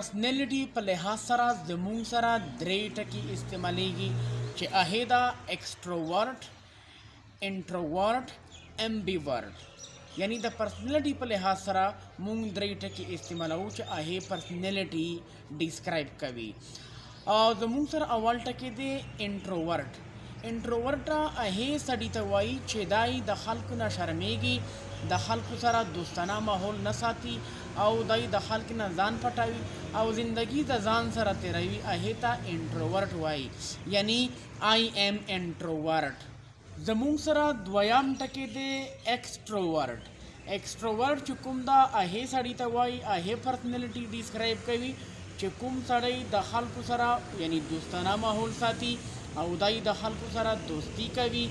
पर्सनैलिटी په لحاظ سره زمونږ سره درې ټکي استعمالیږي چې اهدا ایکسټروورټ انټروورټ امبیورټ یعنی د پرسنالټي په لحاظ سره مونږ درې ټکي استعمالو چې اهې پرسنالټي ډیسکرایب کوي او زمونږ سره اول ټکی دی انټروورټ انټروورټ اهې سړي ته وایي چې دای د خلکو نه شرمېږي د خلکو سره دوستانه ماحول نه ساتي او دای د خلکو نه ځان پټوي او زندگی د ځان سره تیروي اهې ته انټروورټ وایي یعنی آی ایم انټروورټ زمونږ سره دویم ټکی دی ایکسټروورټ ایکسټروورټ چې کوم دا اهې سړي ته وایي اهې پرسنالټي ډیسکرایب کوي چې کوم سړی د خلکو سره یعنی دوستانه ماحول ساتي او دای د خلکو سره دوستی کوي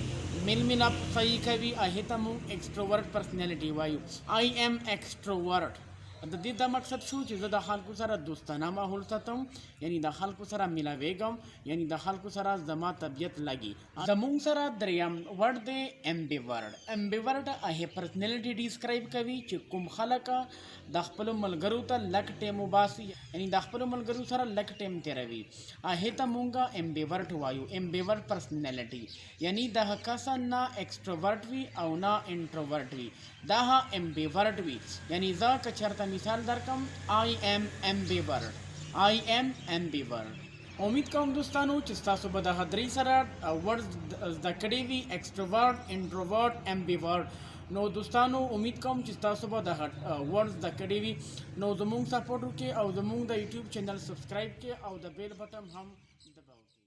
میل ملاپ صحیح کوي هغې ته موږ ایکسټروورټ پرسنالټي وایو آی ایم ایکسټروورټ د دې دا مقصد شو چې زه د خلکو سره دوستانه ماحول ساتم یعنی د خلکو سره میلاویږم یعنی د خلکو سره زما طبیعت لګي زمونږ سره دریم ورډ دی امبیورټ امبیورټ هغې پرسنالټي ډیسکرایب کوي چې کوم خلک د خپلو ملګرو ته لږ ټیم وباسي یعنی د خپلو ملګرو سره لږ ټیم تیروي هغې ته مونږ امبیورټ وایو امبیورټ پرسنالټي یعنی دغه کس نه ایکسټروورټ وي او نه انټروورټ وي دا امبیورټ وي یعنی زه که چېرته مثال درکم آی ایم امبیورټ امید کوم دوستانو چې ستاسو به دغه درې سره ورډز زده کړي وي ایکسټروورټ انټروورټ امبیورټ نو دوستانو امید کوم چې تاسو به دغه ورډز زده کړي وي نو زموږ سپورټ وکړئ او زموږ د یوټیوب چینل سبسکرایب کړئ او د بیل بټن هم دباو کړئ